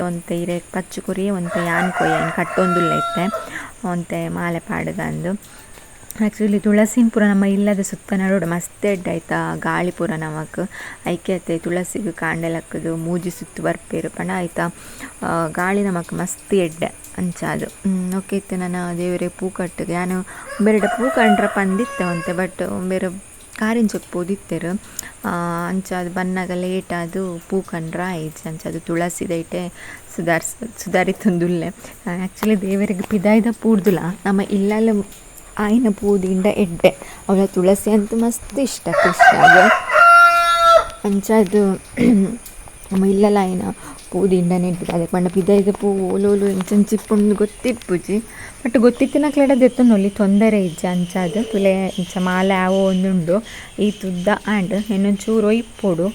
ಒಂತೆ ಇರೆ ಪಚ್ಚು ಕುರಿ ಒಂತೆ ಯಾನ್ ಕೊಯ್ಯನ್ ಕಟ್ಟೊಂದುಲ್ಲ ಇತ್ತೆ ಒಂತೆ ಮಾಲೆ ಪಾಡ್ದಂದು. ಆ್ಯಕ್ಚುಲಿ ತುಳಸಿನ ಪೂರ ನಮ್ಮ ಇಲ್ಲದ ಸುತ್ತ ನಡೋಡು ಮಸ್ತ್ ಎಡ್ಡೆ ಆಯ್ತಾ ಗಾಳಿ ಪೂರ ನಮಕ್ ಐಕೆ ಆಯ್ತು ತುಳಸಿಗೆ ಕಾಂಡೆಲಕ್ಕದು ಮೂಜಿ ಸುತ್ತು ಬರ್ಪೇರು ಪಣ ಆಯ್ತಾ ಗಾಳಿ ನಮಕ್ ಮಸ್ತ್ ಎಡ್ಡೆ ಅಂಚಾದು. ಓಕೆ ಇತ್ತು ನಾನು ದೇವರೇ ಪೂ ಕಟ್ಟಿಗೆ ನಾನು ಬೇರೆ ಪೂ ಕಂಡ್ರೆ ಪಂದಿತ್ತೆ ಒಂತೆ ಬಟ್ ಬೇರೆ ಕಾರಿನ ಚೊಪ್ಪೋದಿತ್ತೇರು ಅಂಚಾದು ಬನ್ನಾಗ ಲೇಟ್ ಅದು ಪೂ ಕಂಡ್ರೆ ಆಯ್ತು ಅಂಚಾದು ತುಳಸಿ ದೈಟೆ ಸುಧಾರಿತಂದುಲ್ಲೆ. ಆ್ಯಕ್ಚುಲಿ ದೇವರಿಗೆ ಪಿದಾಯ್ದ ಪೂಡ್ದುಲ ನಮ್ಮ ಇಲ್ಲೆಲ್ಲ ಆಯ್ನ ಪೂದಿಂದ ಎಡ್ಡೆ ಅವಳ ತುಳಸಿ ಅಂತೂ ಮಸ್ತ್ ಇಷ್ಟ ಖುಷಿಯಾಗ ಅಂಚಾದು ನಮ್ಮ ಇಲ್ಲೆಲ್ಲ ಆಯ್ನ ಪೂದಿಂದ ನೆಡ್ಬಿಟ್ಟು ಅದಕ್ಕೆ ಪಂಡ ಪಿದಾಯ್ದ ಪೂ ಓಲೋಲು ಇಂಚಿಪ್ಪುಂಡು ಗೊತ್ತಿಪ್ಪುಜಿ ಬಟ್ ಗೊತ್ತಿತ್ತಿನಕ್ಲೆಡದು ಎತ್ತೊಂದು ತೊಂದರೆ ಇಜ್ಜ ಅಂಚಾದು ತುಲೆ ಇಂಚ ಮಾಲೆ ಆವೋ ಒಂದುಂಡು ಈ ತುದ್ದ ಆಂಡ್ ಇನ್ನೊಂಚೂರು ಒಯ್ಪೋಡು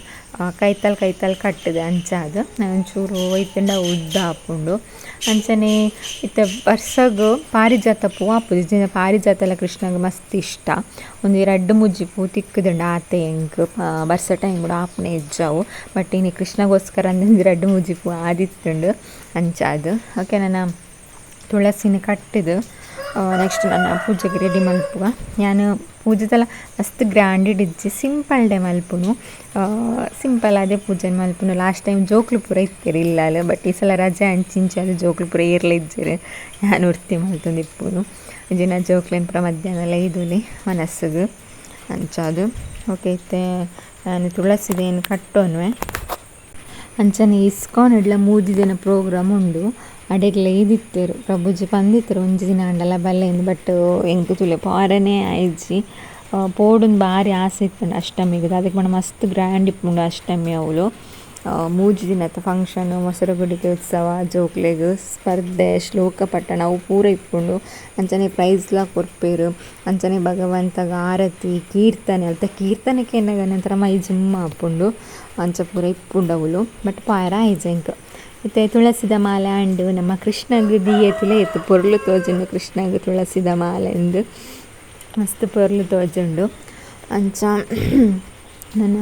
ಕೈತಲ್ ಕಟ್ಟದೆ ಅಂಚಾದು ಒಂಚೂರು ಒಯ್ತಂಡ ಉದ್ದ ಹಾಪುಂಡು ಅಂಚನೆ ಇತ್ತ ಬರ್ಸಗು ಪಾರಿಜಾತ ಪೂ ಆಪುಜಿ ಪಾರಿಜಾತ ಎಲ್ಲ ಕೃಷ್ಣಗೆ ಮಸ್ತ್ ಇಷ್ಟ. ಒಂದು 2-3 ಪೂ ತಿಕ್ಕುದುಂಡು ಆತೆ ಹೆಂಗೆ ಬರ್ಸ ಟೈಮ್ ಕೂಡ ಆಪನೆ ಇಜ್ಜಾವು ಬಟ್ ಇನ್ನು ಕೃಷ್ಣಗೋಸ್ಕರ ಅಂದ್ರೆ 2-3 ಪೂ ಆದಿತ್ತುಂಡು ಅಂಚಾದು. ಓಕೆ ನಾನು ತುಳಸಿನ ಕಟ್ಟಿದ್ದು ನೆಕ್ಸ್ಟ್ ನನ್ನ ಪೂಜೆಗೆ ರೆಡಿ ಮಲ್ಪುವ. ನಾನು ಪೂಜೆದೆಲ್ಲ ಮಸ್ತ್ ಗ್ರ್ಯಾಂಡೆಡ್ ಇಜ್ಜಿ ಸಿಂಪಲ್ ಡೇ ಮಲ್ಪುನು ಸಿಂಪಲ್ ಅದೇ ಪೂಜೆ ಮಲ್ಪುನು. ಲಾಸ್ಟ್ ಟೈಮ್ ಜೋಕ್ಲು ಪೂರ ಇತ್ತೇರಿ ಇಲ್ಲ ಬಟ್ ಈ ಸಲ ರಜೆ ಹಂಚಿಂಚಿ ಅದು ಜೋಕ್ಲು ಪೂರ ಏರ್ಲ ಇಜ್ಜೇರಿ ನಾನು ಉರ್ತಿ ಮಲ್ತೊಂದು ಇಪ್ಪುನು ಇಜಿನ ಜೋಕ್ಲೇನು ಪೂರ ಮಧ್ಯಾಹ್ನ ಐದುಲಿ ಮನಸ್ಸಿಗೆ ಅಂಚಾದು. ಓಕೆ ಐತೆ ನಾನು ತುಳಸಿದೇನು ಕಟ್ಟೋನ್ವೆ ಅಂಚನೆ ಇಸ್ಕಾನ್ ಇಡ್ಲ 3 ದಿನ ಪ್ರೋಗ್ರಾಮ್ ಉಂಡು ಅಡೆಗ್ಲ ಇದಿತ್ತೇರು ಪ್ರಭುಜಿ ಪಂದಿತ್ತರು 1 ದಿನ ಅಂಡಲ್ಲ ಬಲ್ಲೆಂದು ಬಟ್ ಎಂಕು ತುಲೆ ಪಾರನೇ ಆಯ್ಜಿ ಪೋಡೊಂದು ಭಾರಿ ಆಸೆ ಇತ್ತಂಡು ಅಷ್ಟಮಿಗೆ ಅದಕ್ಕೆ ಮನ ಮಸ್ತ್ ಗ್ರ್ಯಾಂಡ್ ಇಪ್ಪುಂಡು ಅಷ್ಟಮಿ ಅವಳು 3 ದಿನದ ಫಂಕ್ಷನ್ ಮೊಸರುಗುಡಿಗೆ ಉತ್ಸವ ಜೋಕ್ಲೆಗ್ ಸ್ಪರ್ಧೆ ಶ್ಲೋಕ ಪಠಣ ಅವು ಪೂರ ಇಪ್ಪುಂಡು ಅಂಚನೆ ಪ್ರೈಸ್ಲ ಕೊರ್ಪೇರು ಅಂಚನೆ ಭಗವಂತಗ ಆರತಿ ಕೀರ್ತನೆ ಅಲ್ತ ಕೀರ್ತನೆಗೆ ಏನಾಗ ನಂತರ ಮೈ ಜಿಮ್ಮ ಹಾಪುಂಡು ಅಂಚ ಪೂರ ಇಪ್ಪುಂಡು ಅವಳು ಬಟ್ ಪಾರ ಆಯ್ಜೆಂಕ್ ಮತ್ತು ತುಳಸಿದ ಮಾಲೆ ಆಂಡು ನಮ್ಮ ಕೃಷ್ಣಗೆ ದಿಯೇತುಲೆ ಇತ್ತು ಪೊರ್ಲು ತೋಜುಂಡು ಕೃಷ್ಣಗೆ ತುಳಸಿದ ಮಾಲೆ ಎಂದು ಮಸ್ತ್ ಪೊರ್ಲು ತೋಜುಂಡು ಅಂಚ ನನ್ನ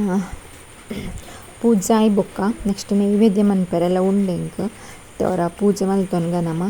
ಪೂಜಾಯಿ ಬೊಕ್ಕ ನೆಕ್ಸ್ಟ್ ನೈವೇದ್ಯ ಮನ್ಪರೆಲ್ಲ ಉಂಡೆಂಕ್ ಅವರ ಪೂಜೆ ಮಲ್ತೊನ್ಗ ನಮ್ಮ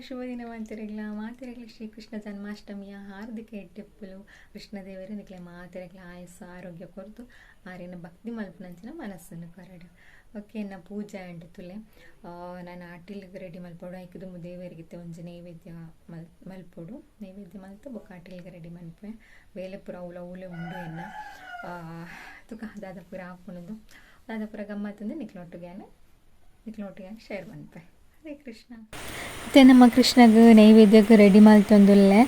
ಶುಭ ದಿನ ಮಾತೆರೆಗ್ಲ ಶ್ರೀಕೃಷ್ಣ ಜನ್ಮಾಷ್ಟಮಿಯ ಹಾರ್ದಿಕ ಎಟ್ಟೆಪ್ಪುಲು ಕೃಷ್ಣದೇವರು ನಿಕ್ಲೆ ಮಾತೆರೆಗ್ಲ ಆಯಸ್ಸು ಆರೋಗ್ಯ ಕೊರ್ದು ಆರೇನ ಭಕ್ತಿ ಮಲ್ಪನಂಚಿನ ಮನಸ್ಸನ್ನು ಕೊರಡು. ಓಕೆ ನಾ ಪೂಜೆ ಅಂಟುತ್ತುಲೆ ನಾನು ಆಟಿಲ್ಗೆ ರೆಡಿ ಮಲ್ಪೋಡು ಐಕದು ದೇವರಿಗಿತ್ತೆ ಒಂಜಿ ನೈವೇದ್ಯ ಮಲ್ಪೋಡು ನೈವೇದ್ಯ ಮಲ್ತು ಬೊಕ್ಕ ಆಟಿಲ್ಗೆ ರೆಡಿ ಮಲ್ಪೆ ಬೇಲೆ ಪುರ ಅವಲೆ ಉಂಡು ಎನ್ನ ತುಕ ದಾದಾಪುರ ಹಾಕೊಂಡು ದಾದಾಪುರ ಗಮ್ಮತ್ತಂದು ನಿಕ್ಲೊಟ್ಟಿಗೆ ಶೇರ್ ಮನ್ಪೆ. ಹರೇ ಕೃಷ್ಣ. ಮತ್ತು ನಮ್ಮ ಕೃಷ್ಣಗೆ ನೈವೇದ್ಯಕ್ಕೆ ರೆಡಿ ಮಲ್ತೊಂದುಲ್ಲೆ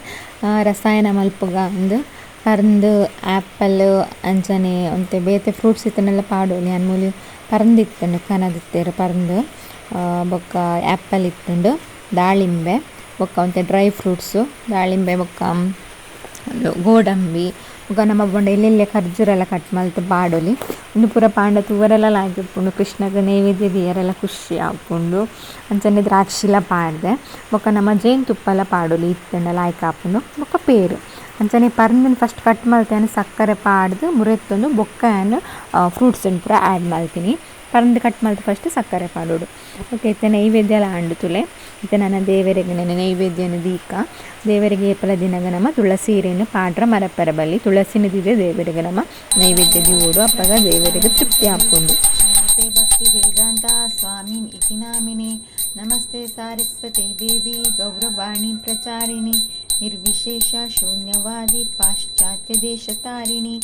ರಸಾಯನ ಮಲ್ಪುಗ ಅಂದು ಪರಂದು ಆ್ಯಪಲ್ ಅಂಚನೆ ಒಂತೆ ಬೇತೆ ಫ್ರೂಟ್ಸ್ ಇತ್ತನೆಲ್ಲ ಪಾಡೋಲಿ ಅನ್ಮೂಲಿ ಪರಂದಿತ್ತಂಡು ಕನದಿತ್ತೇರು ಪರಂದು ಬೊಕ್ಕ ಆ್ಯಪಲ್ ಇತ್ತುಂಡು ದಾಳಿಂಬೆ ಬೊಕ್ಕ ಒಂತೆ ಡ್ರೈ ಫ್ರೂಟ್ಸು ದಾಳಿಂಬೆ ಬೊಕ್ಕ ಗೋಡಂಬಿ ಬೊಕ್ಕ ನಮ್ಮ ಬೊಂಡ ಎಲ್ಲೆಲ್ಲೆ ಖರ್ಜೂರೆಲ್ಲ ಕಟ್ ಮಲ್ತು ಪಾಡೋಲಿ ಇನ್ನು ಪೂರ ಪಾಂಡ ತೂವರೆಲ್ಲ ಲಾಗಿಪ್ಪುಂಡು ಕೃಷ್ಣಗೆ ನೈವೇದ್ಯ ದಿಯರೆಲ್ಲ ಖುಷಿ ಆಪುಂಡು ಅಂಚನೆ ದ್ರಾಕ್ಷಿಲ ಪಾಡ್ದೆ ಬೊಕ್ಕ ನಮ್ಮ ಜೇನುತುಪ್ಪಲ ಪಾಡೋಲಿ ಇತ್ತಂಡ ಲಾಯ್ಕ್ ಆಪುಂಡು ಬೊಕ್ಕ ಪೇರು ಅಂಚನೆ ಪರಂದನ್ನು ಫಸ್ಟ್ ಕಟ್ ಮಲ್ತೇನೆ ಸಕ್ಕರೆ ಪಾಡ್ದು ಮುರೆತ್ತೊಂದು ಬೊಕ್ಕ ಫ್ರೂಟ್ಸ್ ಪೂರ ಆ್ಯಡ್ ಮಲ್ತೀನಿ ಪರಂದು ಕಟ್ ಮಲ್ತು ಫಸ್ಟ್ ಸಕ್ಕರೆ ಪಾಡೋಡು. ಓಕೆ ಇತ್ತೆ ನೈವೇದ್ಯ ಎಲ್ಲ ಅಂಡುತ್ತುಲೆ ಇತ್ತೆ ನನ್ನ ದೇವರಿಗೆ ನೆನೆ ನೈವೇದ್ಯನ ದೀಕ ದೇವರಿಗೆ ಏಪಲ ದಿನಗ ನಮ್ಮ ತುಳಸಿ ಹಿರೇನು ಪಾಡ್ರ ಮರಪರ ಬಲ್ಲಿ ತುಳಸಿನ ದಿದೆ ದೇವರಿಗೆ ನಮ್ಮ ನೈವೇದ್ಯ ದಿವೋಡು ಅಪ್ಪಗ ದೇವರಿಗೆ ತೃಪ್ತಿ ಆಪುಂಡು. ನಮಸ್ತೆ ಭಕ್ತಿ ವೇದಾಂತ ಸ್ವಾಮೀನ್ ಇತಿ ನಾಮಿನೆ ನಮಸ್ತೆ ಸಾರಸ್ವತಿ ದೇವಿ ಗೌರವಾಣಿ ಪ್ರಚಾರಿಣಿ ನಿರ್ವಿಶೇಷ ಶೂನ್ಯವಾದಿ ಪಾಶ್ಚಾತ್ಯ ದೇಶ ತಾರಿಣಿ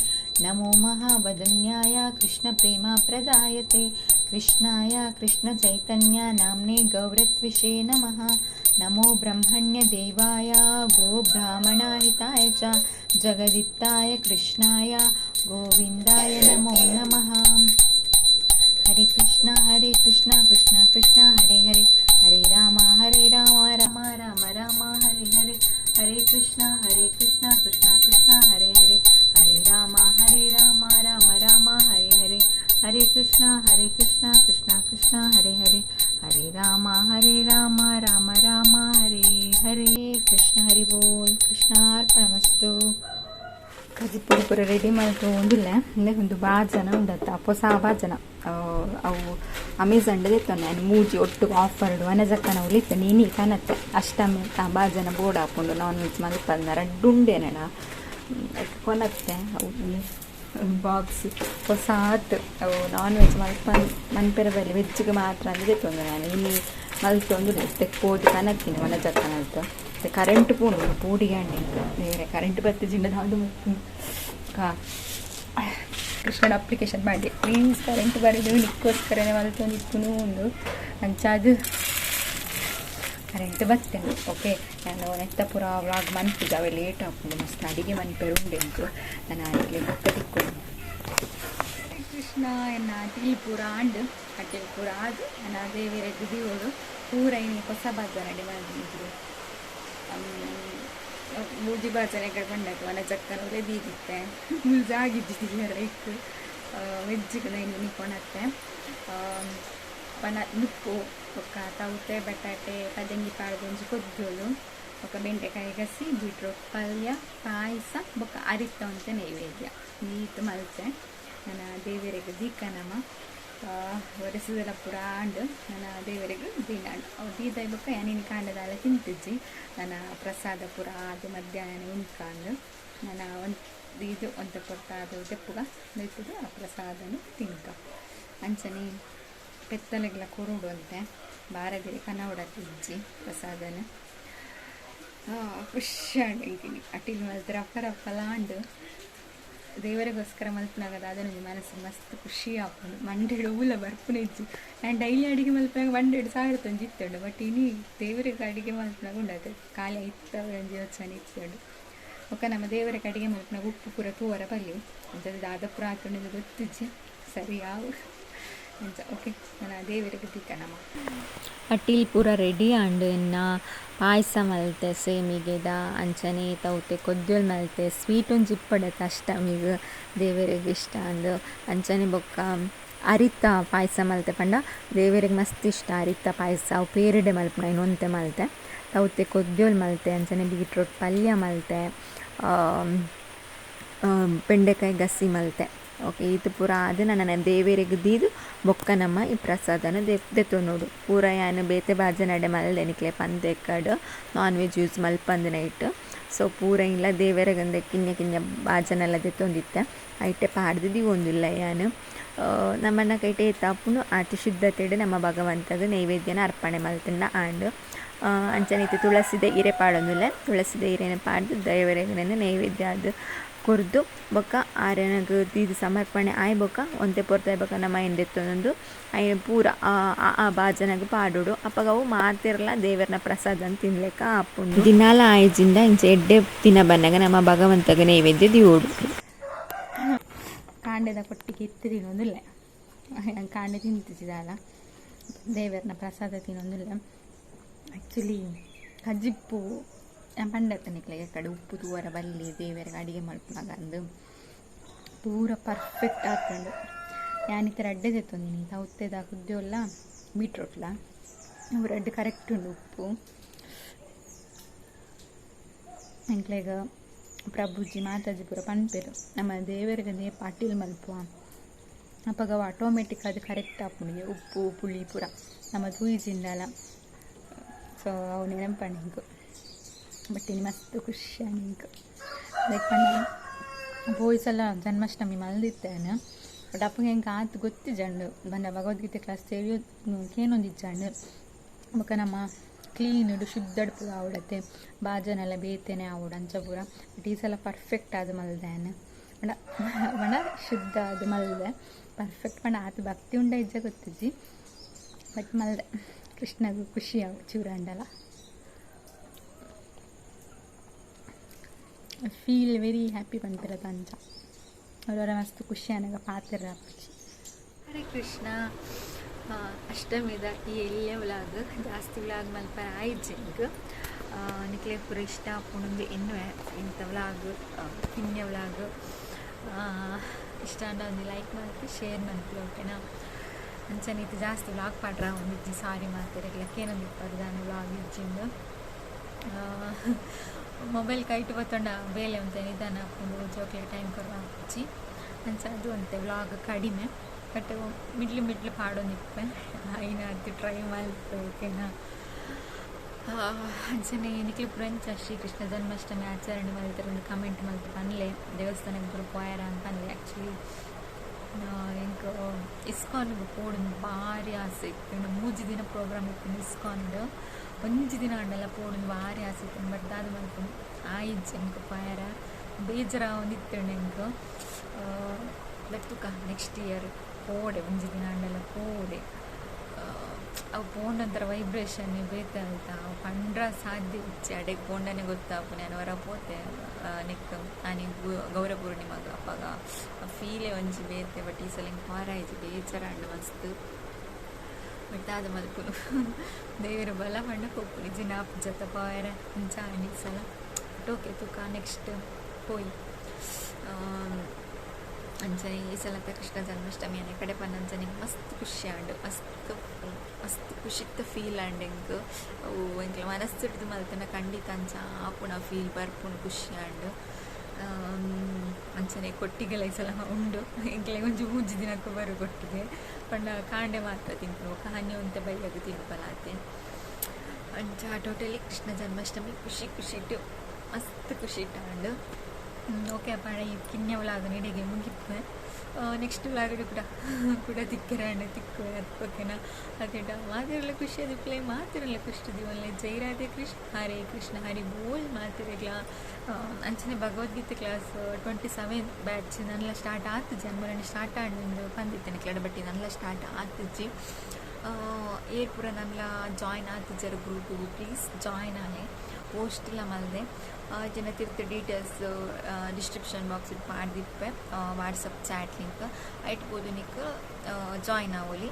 ನಮೋ ಮಹಾವದನ್ಯಾಯ ಕೃಷ್ಣ ಪ್ರೇಮ ಪ್ರದಾಯತೆ ಕೃಷ್ಣಾಯ ಕೃಷ್ಣ ಚೈತನ್ಯ ನಾಮ್ನೆ ಗೌರತ್ವಿಷೇ ನಮಃ ನಮೋ ಬ್ರಹ್ಮಣ್ಯ ದೇವಾಯ ಗೋ ಬ್ರಾಹ್ಮಣ ಹಿತಾಯ ಚ ಜಗದಿತ್ತಾಯ ಕೃಷ್ಣಾಯ ಗೋವಿಂದಾಯ ನಮೋ ನಮಃ. ಹರೇ ಕೃಷ್ಣ ಕೃಷ್ಣ ಕೃಷ್ಣ ಹರೇ ಹರೇ ಹರೇ ರಾಮ ರಾಮ ರಾಮ ರಾಮ ಹರೇ ಹರೇ ಹರೇ ಕೃಷ್ಣ ಕೃಷ್ಣ ಕೃಷ್ಣ ಹರೇ ಹರೇ ಹರೇ ರಾಮ ರಾಮ ರಾಮ ಹರೇ ಹರೇ ಹರೇ ಕೃಷ್ಣ ಕೃಷ್ಣ ಕೃಷ್ಣ ಹರೇ ಹರೇ ಹರೇ ರಾಮ ರಾಮ ರಾಮ ಹರೇ ಹರೇ ಕೃಷ್ಣ. ಹರಿ ಬೋಲ್. ಕೃಷ್ಣಾರ್ಪಣಮಸ್ತು. ಕಜಿಪುರಿ ಪೂರ ರೆಡಿ ಮಾಡ್ತು ಒಂದಿಲ್ಲ ಅಂದರೆ ಒಂದು ಭಾಜನ ಉಂಡತ್ತ ಹೊಸ ಭಾಜನ ಅವು ಅಮೆಝಾನ್ದು ಇತ್ತು ನಾನು ಮೂಜಿ ಒಟ್ಟು ಆಫರ್ಡು ವನಜಕ್ಕನ ಉಳಿತು ನೀನು ಕನತ್ತೆ ಅಷ್ಟಮಿ ಭಾಜನ ಬೋರ್ಡ್ ಹಾಕೊಂಡು ನಾನ್ ವೆಜ್ ಮಲ್ಪಂದ ರಡ್ಡುಂಡೇನಣ ಕೊನತ್ತೆ ಅವು ಬಾಕ್ಸ್ ಹೊಸ ಆತು ಅವು ನಾನ್ ವೆಜ್ ಮನ್ಪೆರ ಬಲ್ಲಿ ವೆಜ್ಜಿಗೆ ಮಾತ್ರ ಅಂದರೆ ತೊಂದರೆ ನಾನು ಇಲ್ಲಿ ಮಲ್ತೊಂದು ತೆಕ್ಕೋದು ಕನತ್ತೀನಿ ವನಜಕ್ಕನದ್ದು ಕರೆಂಟ್ ಪೂಣು ಪೂಡಿಗೆ ಅಂಡಿ ಬೇರೆ ಕರೆಂಟ್ ಬರ್ತಿ ಜಿಂಡ ದಾಂಡು ಕೃಷ್ಣನ ಅಪ್ಲಿಕೇಶನ್ ಮಾಡಿ ಪ್ಲೀಸ್ ಕರೆಂಟ್ ಬರೋದು ನಿಕ್ಕೋಸ್ಕರನೇ ಮಲ್ತೊಂದು ಇಪ್ಪುನೂ ಒಂದು ಅಂಚಾದು ಕರೆಂಟ್ ಬರ್ತೇನೆ. ಓಕೆ ನಾನು ನೆತ್ತ ಪುರ ವ್ಲಾಗ್ ಮನ್ಪಿದ್ದ ಅವೆ ಲೇಟ್ ಹಾಕೊಂಡು ಮಸ್ತ್ ಅಡಿಗೆ ಮನ್ಪೆರು ಉಂಟು ನಾನು ಅಡಿಗೆ ಬೊಕ್ಕ ತಿಕ್ಕೊಂಡು ಕೃಷ್ಣ ಎನ್ನ ಅಟಿಲ್ ಪೂರ ಆಂಡು ಅಟಿಲ್ ಪೂರ ಆದು ನಾನು ಅದೇ ಬೇರೆ ದಿದಿಯೋಳು ಪೂರ ಇನ್ನು ಹೊಸ ಬಾಜ ರೆಡಿ ಮಾಡಿದ್ರು ಮೂಜಿ ಬಾಜನೆ ಕಡೆ ಬಂಡಾಯ್ತು ವನ ಚಕ್ಕನೂರೇ ದೀದಿತ್ತೆ ಮುಲ್ಜಾಗಿದ್ದಿದ್ದೀವಿ ಲೈಕ್ ವೆಜ್ಜಿಗೆ ನಾನು ನಿಕ್ಕೊಂಡತ್ತೆ ನುಪ್ಪು ಒಕ್ಕ ತೌತೆ ಬಟಾಟೆ ಪದಂಗಿ ಪಾಳು ಒಂಜಿ ಕೊದ್ದೋಳು ఒక ಬೆಂಡೆಕಾಯಿ ಗಸಿ ಬೀಟ್ರೋಟ್ ಪಲ್ಯ ಪಾಯಸ ಬೊಕ್ಕ ಅರಿತ ಅಂತ ನೈವೇದ್ಯ ನೀತು ಮಲ್ತೆ ನನ್ನ ದೇವರಿಗೆ ದೀಕನಮ ಒರೆಸದೆಲ್ಲ ಪೂರ ಆಂಡು ನನ್ನ ದೇವರಿಗೆ ದೀನಾಂಡು ಅವು ದೀದಾಯಿ ಬೊಕ್ಕ ಏನೇನು ಕಾಂಡದಾಲ ತಿಂತಿಜ್ಜಿ ನನ್ನ ಪ್ರಸಾದ ಪೂರ ಅದು ಮಧ್ಯಾಹ್ನ ಉಂಡ್ಕಾಂಡು ನನ್ನ ಇದು ಒಂದು ಕೊಡ್ತ ಅದು ತೆಪ್ಪುಗ ನಿಂತದು ಆ ಪ್ರಸಾದನು ತಿಂಕ ಅಂಚನೆ ಪೆತ್ತಲೆಗಳ ಕೊರುಡು ಅಂತೆ ಬಾರದಿರಿ ಕನ್ನಡ ತಿಜ್ಜಿ ಪ್ರಸಾದನ ಖುಷಿ ಅಂಡಿಂಕಿನಿ ಅಟಿಲ್ ಮಲ್ತು ರಪ್ಪ ಲಾಂಡು ದೇವರಿಗೋಸ್ಕರ ಮಲ್ಪನಾಗದ ಅದನ್ನು ಮನಸ್ಸು ಮಸ್ತ್ ಖುಷಿ ಹಾಕೊಂಡು ಮಂಡೆಡು ಊಲ ಬರ್ಪುನ ಇಜ್ಜಿ ನಾನು ಡೈಲಿ ಅಡಿಗೆ ಮಲ್ಪನಾಗ 1,2,000 ತಂಜಿ ಇತ್ತಂಡು ಬಟ್ ಇನ್ನು ದೇವರಿಗೆ ಅಡಿಗೆ ಮಲ್ಪನಾಗ ಉಂಡಾತು ಖಾಲಿ ಇತ್ತವೆ ಅಂಜಿ ಯೋಚನೆ ಇತ್ತಂಡು ಒಕ್ಕ ನಮ್ಮ ದೇವರಿಗೆ ಅಡಿಗೆ ಮಲ್ಪನಾಗ ಉಪ್ಪು ಪೂರ ತೂವರ ಬಲ್ಲಿ ಅಂತ ದಾದಪುರ ಹಾಕೊಂಡು ಗೊತ್ತಿಜ್ಜಿ ಸರಿ ಯಾವ ಅಂಚ ಓಕೆ ನಾನು ದೇವರಿಗೆ ದಿಕ್ಕ ನಮ್ಮ ಅಟ್ಟಿಲ್ ಪೂರ ರೆಡಿ ಆಂಡು ಇನ್ನು ಪಾಯಸ ಮಲ್ತೆ ಸೇಮಿಗೆದ ಅಂಚನೆ ತೌತೆ ಕೊದ್ದೋಲ್ ಮಲ್ತೆ ಸ್ವೀಟ್ ಒಂದು ಜಿಪ್ಪಡತ್ತೆ ಅಷ್ಟಮಿಗೆ ದೇವರಿಗೆ ಇಷ್ಟ ಅಂದು ಅಂಚನೆ ಬೊಕ್ಕ ಅರಿತ ಪಾಯಸ ಮಲ್ತೆ ಪಂಡ ದೇವರಿಗೆ ಮಸ್ತ್ ಇಷ್ಟ ಅರಿತ ಪಾಯಸ ಅವು ಪೇರಡೆ ಮಲ್ಪನ ಇನ್ನೊಂತೆ ಮಲ್ತೆ ತೌತೆ ಕೊದ್ದೋಲ್ ಮಲ್ತೆ ಅಂಚನೆ ಬೀಟ್ರೋಟ್ ಪಲ್ಯ ಮಲ್ತೆ ಬೆಂಡೆಕಾಯಿ ಗಸಿ ಮಲ್ತೆ ಓಕೆ ಇದು ಪೂರ ಅದು ನನ್ನ ದೇವೇರಿಗೆ ದೀದು ಬೊಕ್ಕ ನಮ್ಮ ಈ ಪ್ರಸಾದನ ದೆತ್ತೊಂದುಂಡು ಪೂರ ಯಾನು ಬೇತೆ ಬಾಜೆ ನಡೆ ಮಲ್ದೆ ನಿಕ್ಲೆ ಪಂದೆ ಕಡು ನಾನ್ ವೆಜ್ ಯೂಸ್ ಮಲ್ಪಂದು ನೈಟ್. ಸೊ ಪೂರ ಇಲ್ಲ ದೇವರಿಗಂದೆ ಕಿನ್ನೆ ಕಿನ್ನೆ ಬಾಜನೆಲ್ಲ ದೆತ್ತೊಂದಿತ್ತೆ ಐಟೆ ಪಾಡ್ದು ದಿವೊಂದಿಲ್ಲ ಯಾನು ನಮ್ಮನ್ನ ಕೈಟೆ ಎತ್ತಾಪುನು ಅತಿ ಶುದ್ಧತೆಡೆ ನಮ್ಮ ಭಗವಂತಗೆ ನೈವೇದ್ಯನ ಅರ್ಪಣೆ ಮಲ್ತಿಂದ ಆಂಡು ಅಂಚನೈತೆ ತುಳಸಿದ ಹಿರೆ ಪಾಡೊಂದಿಲ್ಲ ತುಳಸಿದ ಹಿರೆನ ಪಾಡ್ದು ದೇವರಿಗೆ ನೈವೇದ್ಯ ಅದು ಕೊರ್ದು ಬೊಕ್ಕ ಆರೆನಗ ಇದು ಸಮರ್ಪಣೆ ಆಯ್ ಬೊಕ್ಕ ಒಂತೆ ಪೊರ್ತಾಯ್ ಬೊಕ್ಕ ನಮ್ಮ ಎಂದೆತ್ತೊಂದು ಐ ಪೂರ ಆ ಬಾಜನಗ ಪಾಡೋಡು ಅಪ್ಪಗ ಅವು ಮಾತಿರಲ್ಲ ದೇವರನ ಪ್ರಸಾದ ಅಂತ ತಿನ್ಲೆಕ್ಕ ಆಪುಂಡು ದಿನಾಲ ಆಯ್ಜಿಂದ ಇಂಚೆ ಎಡ್ಡೆ ದಿನ ಬಂದಾಗ ನಮ್ಮ ಭಗವಂತಗ ನೈವೇದ್ಯ ದಿವೋಡು ಕಾಂಡೆದ ಕೊಟ್ಟಿಗೆ ಎತ್ತಿ ತಿನ್ನೋದಿಲ್ಲ ಕಾಂಡೆ ತಿಂತಿದ್ದಲ್ಲ ದೇವರನ ಪ್ರಸಾದ ತಿನ್ನೋದಿಲ್ಲ. ಆ್ಯಕ್ಚುಲಿ ಕಜ್ಜಿಪ್ಪು ಪಂಡತ್ತನಿಕ್ಲೆ ಕಡೆ ಉಪ್ಪು ತೂವರ ಬಲ್ಲಿ ದೇವರಿಗೆ ಅಡಿಗೆ ಮಲ್ಪನಾಗ ಅಂದು ಪೂರ ಪರ್ಫೆಕ್ಟ್ ಆಗ್ತಂಡು. ಯಾನಿತ್ತರ ಅಡ್ಡೆ ತೆತ್ತೊಂದಿನಿ ತೌತ್ತೆದ ಕುದ್ದೆಲ್ಲ ಬೀಟ್ರೋಟ್ಲ ಅವು ಅಡ್ಡೆ ಕರೆಕ್ಟ್ ಉಂಡು ಉಪ್ಪು ಎಂಕ್ಲೆಗ ಪ್ರಭುಜಿ ಮಾತಾಜಿ ಪೂರ ಪನ್ಪೆರು ನಮ್ಮ ದೇವರಿಗೆ ದೇ ಪಾಟೀಲ್ ಮಲ್ಪುವ ಅಪ್ಪಗವ ಆಟೋಮೆಟಿಕ್ ಅದು ಕರೆಕ್ಟ್ ಆಪುಂಡಿಗೆ ಉಪ್ಪು ಪುಳಿ ಪೂರ ನಮ್ಮ ತೂಯಿಜಿಂದಲ್ಲ. ಸೊ ಅವು ನೆನಪಣ್ಣ ಹಿಂಗೆ ಬಟ್ ಇನ್ನು ಮಸ್ತ್ ಖುಷಿ ಹಿಂಗೆ ಲೈಕ್ ಬೋಯ್ಸೆಲ್ಲ ಜನ್ಮಾಷ್ಟಮಿ ಮಲ್ದಿತ್ತೇನೆ ಬಟ್ ಅಪ್ಪಗೆ ಹೆಂಗೆ ಆತು ಗೊತ್ತಿಜಂಡು ಬಂದ ಭಗವದ್ಗೀತೆ ಕ್ಲಾಸ್ ಸೇರಿಯೋ ಕೇನೊಂದಿಜ್ಜಂಡು ಬೊಕ್ಕ ನಮ್ಮ ಕ್ಲೀನ್ ಇಡು ಶುದ್ಧ ಪೂರ ಆವಡತ್ತೆ ಬಾಜನೆಲ್ಲ ಬೇತೇನೆ ಆವಡು ಅಂಚ ಪೂರ ಬಟ್ ಈ ಸಲ ಪರ್ಫೆಕ್ಟ್ ಆದ ಮಲ್ದೇನೆ ಬಣ ಶುದ್ಧ ಅದು ಮಲ್ದೆ ಪರ್ಫೆಕ್ಟ್ ಬಣ ಆತು ಭಕ್ತಿ ಉಂಡ ಇಜ್ಜ ಗೊತ್ತಿಜ್ಜಿ ಬಟ್ ಮಲ್ದೆ ಕೃಷ್ಣಗೂ ಖುಷಿ ಆವು ಚೂರ ಅಂಡಲ್ಲ ಫೀಲ್ ವೆರಿ ಹ್ಯಾಪಿ ಬಂದಿರೋದು ಅಂಚ ಅವರ ಮಸ್ತ್ ಖುಷಿ ಅನ್ನಗ ಪಾತ್ರ ಅಪ್ಪಚ್ಚಿ. ಹರೇ ಕೃಷ್ಣ. ಅಷ್ಟಮಿದ ಈ ಎಳ್ಳೆ ವ್ಲಾಗ್ ಜಾಸ್ತಿ ವ್ಲಾಗ್ ಮಲ್ಪ ಆಯ್ಜಿಂಗ್ ನಿಕ್ಲೆ ಪೂರ ಇಷ್ಟ ಆಪುಂಡು ಎನ್ನುವೆ ಇಂಥ ವ್ಲಾಗ್ ಕಿನ್ನೆ ವ್ಲಾಗ್ ಇಷ್ಟ ಅಂಡ ಒಂದು ಲೈಕ್ ಮಾಡ್ತೀವಿ ಶೇರ್ ಮಾಡ್ತೀವಿ ಓಕೆನಾ. ಅಂಚನೀತಿ ಜಾಸ್ತಿ ವ್ಲಾಗ್ ಪಾಡ್ರ ಒಂದಿಜ್ಜಿ ಸಾರಿ ಮಾಡ್ತಾರೆ ಕೇನೊಂದು ಇಪ್ಪತ್ತು ನಾನು ವ್ಲಾಗ್ ಇಜ್ಜಿಂದು ಮೊಬೈಲ್ ಕೈಟು ಬತ್ತೊಂಡ ಬೇಲೆ ಅಂತ ನಿಧಾನ ಹಾಕೊಂಡು ಜೋಕ್ಲೆ ಟೈಮ್ ಕೊಡುವ ಹಚ್ಚಿ ಅಂಚ ಅದು ಅಂತೆ ವ್ಲಾಗ್ ಕಡಿಮೆ ಬಟ್ ಮಿಡ್ಲು ಪಾಡೋನಿಪ್ಪೆ ಐನಾರ್ತಿ ಟ್ರೈ ಮಲ್ತು ಓಕೆನಾ. ಅಂಚನೆ ನಿಕ್ಲಿ ಪುರಂಚ ಶ್ರೀಕೃಷ್ಣ ಜನ್ಮಾಷ್ಟಮಿ ಆಚರಣೆ ಮಲ್ತಾರೆ ಒಂದು ಕಮೆಂಟ್ ಮಲ್ತು ಪನ್ಲೆ ದೇವಸ್ಥಾನಕ್ಕೆ ಬರೋ ಪೋಯರ ಅಂತ ಪನ್ಲೆ. ಆ್ಯಕ್ಚುಲಿ ಇಂಕ ಇಸ್ಕಾನ್ಗೆ ಪೋಡು ಭಾರಿ ಆಸೆ ಇತ್ತು ಮೂಜಿ ದಿನ ಪ್ರೋಗ್ರಾಮ್ ಇತ್ತು ಇಸ್ಕಾನ್ದು ಒಂಜಿ ದಿನ ಅಂಡಲ್ಲ ಪೋಡು ಭಾರಿ ಆಸೆ ಇತ್ತು ಬಟ್ ಅದು ಮಲ್ಪು ಆಯ್ಜ್ ಎಂಕ ಪೋಯರ ಬೇಜಾರ ಒಂದಿತ್ತು ಎಂಕ ಬಟ್ ತುಕ ನೆಕ್ಸ್ಟ್ ಇಯರ್ ಪೋಡೆ ಒಂಜಿ ದಿನ ಅಂಡಲ್ಲ ಪೋಡೆ ಅವು ಪೋಂಡಂತರ ವೈಬ್ರೇಷನ್ ಬೇಕಂತ ಪಂಡ್ರ ಸಾಧ್ಯ ಇಚ್ಚೆ ಅಡೆ ಪೋಂಡನೆ ಗೊತ್ತಾಪು ನಾನು ಹೊರ ಪೋತೆ ನೆಕ್ ನಾನು ಗೌರ ಪೂರ್ಣಿಮಾಗ ಅಪ್ಪಾಗ ಫೀಲೇ ಒಂಜಿ ಬೇತೆ ಬಟ್ ಈ ಸಲ ಹಿಂಗೆ ಹೊರ ಆಯ್ತು ಬೇಜಾರ ಅಂಡು ಮಸ್ತ್ ಬಟ್ ಅದು ಮಲ್ಪುನು ದೇವರ ಬಲ ಪಂಡ ಹೋಗ್ಪುನಿ ಜಿನಾಪ್ ಜತ ಪಾಯರ ಇಂಚ ಈ ಸಲ ಬಟ್ ಓಕೆ ತುಕ ನೆಕ್ಸ್ಟ್ ಹೋಯ್ ಅಂಚನೆ ಈ ಸಲ ಕೃಷ್ಣ ಜನ್ಮಾಷ್ಟಮಿ ಅನೆ ಕಡೆ ಪನ್ನಂಚನೆ ಮಸ್ತ್ ಖುಷಿ ಆಂಡು ಮಸ್ತ್ ಖುಷಿತ್ತ ಫೀಲ್ ಆಂಡ್ ಎಂಕ್ ಅವು ಎಂಕ್ಲ ಮನಸ್ಸಿಡ್ದು ಮಲ್ತನ ಖಂಡಿತ ಅಂಚ ಆಪುಣ ಫೀಲ್ ಬರ್ಪುಣ್ ಖುಷಿ ಆಂಡು ಅಂಚನೆ ಕೊಟ್ಟಿಗೆಲ್ಲ ಈ ಸಲ ಉಂಡು ಎಂಕ್ಲೆ ಒಂಜಿ ಮೂಜಿ ದಿನಕ್ಕೂ ಬರು ಕೊಟ್ಟಿಗೆ ಪಂಡ ಕಾಂಡೆ ಮಾತ್ರ ತಿಂಪು ಕಹಾನಿ ಒಂತೆ ಬೈಯಾಗ ತಿನ್ಪಲಾತೆ ಅಂಚ ಟೋಟಲಿ ಕೃಷ್ಣ ಜನ್ಮಾಷ್ಟಮಿ ಖುಷಿ ಇಟ್ಟು ಮಸ್ತ್ ಖುಷಿ ಇಟ್ಟಾಂಡು. ಓಕೆ ಅಪ್ಪ ಈ ಕಿನ್ನೆ ವ್ಲಾಗ್ ನಿಡೆಗೆ ಮುಗಿಪ್ಪೆ ನೆಕ್ಸ್ಟ್ ವ್ಲಾಗ್ ಕೂಡ ತಿಕ್ಕರಾಂಡೆ ತಿಕ್ಕುವೆ ಅದಕ್ಕೋಕೆನಾ ಅದೇಟ ಮಾತಿರಲ್ಲ ಖುಷಿ ಅದಿಪ್ಲೆ ಮಾತಿರಲ್ಲ ಖುಷಿ ದಿವಲ್ಲ ಜೈ ರಾಧೆ ಕೃಷ್ಣ ಹರೇ ಕೃಷ್ಣ ಹರಿ ಬೋಲ್ ಮಾತಿರಲ್ಲ ಅಂಚನೆ ಭಗವದ್ಗೀತೆ ಕ್ಲಾಸ್ 27 ಬ್ಯಾಚ್ ನನ್ನೆಲ್ಲ ಸ್ಟಾರ್ಟ್ ಆತು ಜನ್ಮರಣಿ ಸ್ಟಾರ್ಟ್ ಆಡಿಂದು ಬಂದಿದ್ದೇನೆ ಕೆಳ ಬಟ್ಟಿ ನನ್ನೆಲ್ಲ ಸ್ಟಾರ್ಟ್ ಆತಿಜ್ಜಿ ಏರ್ ಪೂರ ನನ್ನೆಲ್ಲ ಜಾಯ್ನ್ ಆತಿಜ್ಜರ ಗ್ರೂಪಿಗೆ ಪ್ಲೀಸ್ ಜಾಯ್ನ್ ಆನೆ ಪೋಸ್ಟ್ ಇಲ್ಲ ಮಲ್ದೆ ಜನ ತಿರ್ತು ಡೀಟೇಲ್ಸ್ ಡಿಸ್ಕ್ರಿಪ್ಷನ್ ಬಾಕ್ಸ್ ಮಾಡಿದಿಪ್ಪೆ ವಾಟ್ಸಪ್ ಚಾಟ್ ಲಿಂಕ್ ಇಟ್ಬೋದು ನಿಕ್ ಜಾಯ್ನ್ ಆಗೋಲಿ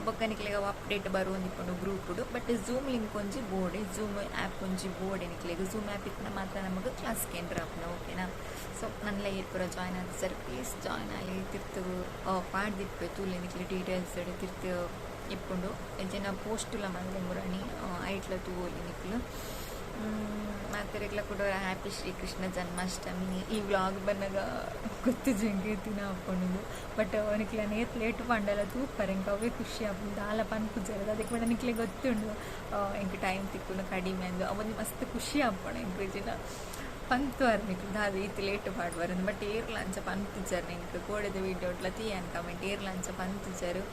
ಬೊಕ್ಕನಿಕ್ಲೆಗ ಅಪ್ಡೇಟ್ ಬರುವಂದಿಪ್ಪುಂಡು ಗ್ರೂಪುಡು ಬಟ್ ಝೂಮ್ ಲಿಂಕ್ ಒಂಜಿ ಬೋರ್ಡೆ ಝೂಮ್ ಆ್ಯಪ್ ಒಂಜಿ ಬೋರ್ಡೆ ನಿಕ್ಲೆಗ ಝೂಮ್ ಆ್ಯಪ್ ಇತ್ತು ಮಾತ್ರ ನಮಗೆ ಕ್ಲಾಸ್ ಕೇಂದ್ರ ಆಪ್ನ ಓಕೆನಾ. ಸೊ ನನ್ನೆಲ್ಲ ಏರ್ಪುರ ಜಾಯ್ನ್ ಆದ ಸರ್ ಪ್ಲೀಸ್ ಜಾಯ್ನ್ ಆಗಲಿ ತಿರ್ತು ಪಾಡ್ದಿಪ್ಪೆ ತೂಲೆ ನಿಕ್ಲೆ ಡೀಟೇಲ್ಸ್ ತಿರ್ತು ಇಪ್ಪುಂಡು ಜನ ಪೋಸ್ಟುಲ ಮಲ್ಲೆ ಮುರಣಿ ಐಟ್ಲ ತೂಲಿ ನಿಕ್ಲು ಮತ್ತು ರೆಗ್ಲ ಕೂಡ ಹ್ಯಾಪಿ ಶ್ರೀಕೃಷ್ಣ ಜನ್ಮಾಷ್ಟಮಿ. ಈ ವ್ಲಾಗ್ ಬಂದಾಗ ಗೊತ್ತು ಜಂಗೆ ದಿನ ಹಾಕ್ಕೊಂಡಿದ್ದು, ಬಟ್ ನಿಕ್ಲೆ ನೇತ್ ಲೇಟ್ ಪಂಡಲ್ಲ ತೂಪರ್ ಎಂಕ ಅವೇ ಖುಷಿ ಆಗ್ಬೋದು ದಾಲ ಪನ್ ಪುಜಾರದು ಅದಕ್ಕೆ ಬೇಡ ನಿಕ್ಲೆ ಗೊತ್ತುಂಡು ಎಂಕ್ ಟೈಮ್ ತಿಕ್ಕುನು ಕಡಿಮೆ ಅಂದು ಅವೊಂದು ಮಸ್ತ್ ಖುಷಿ ಆಗ್ಬೋಣ ಎಂಕ್ರೇಜಿನ ಪಂತುವರ್ ನಿಕ್ಲು ದಾದ ಈತಿ ಲೇಟ್ ಪಾಡ್ಬಾರ ಬಟ್ ಏರ್ಲ ಅಂಚ ಪಂತಿಜರ್ ನಿಂಕ್ ಕೋಡೆದ ವೀಡಿಯೋ ಇಟ್ಲ ತೀಯನ್ ಕಮೆಂಟ್ ಏರ್ಲ ಅಂಚ ಪಂತಿಜರು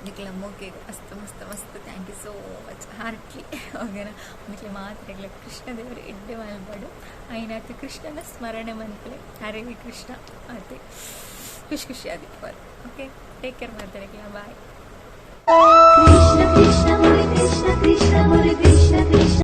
ನಿಕ್ಲ ಮೋಕೆ ಮಸ್ತ್ ಮಸ್ತ್ ಮಸ್ತ್ thank you so much heartly ಓಕೆನಾ. ನಿಕ್ಲೆ ಮಾತ್ರ ಕೃಷ್ಣ ದೇವರು ಎಡ್ಡೆ ಮಲ್ಬಾಡು ಐನಾತು ಕೃಷ್ಣನ ಸ್ಮರಣೆ ಮನ್ಪಲೆ ಹರೇ ಕೃಷ್ಣ ಮತ್ತೆ ಖುಷಿ ಖುಷಿ ಆದಿತ್ತು. ಓಕೆ, ಟೇಕ್ ಕೇರ್ ಮಾತಾಡಕ್ಲ, ಬಾಯ್.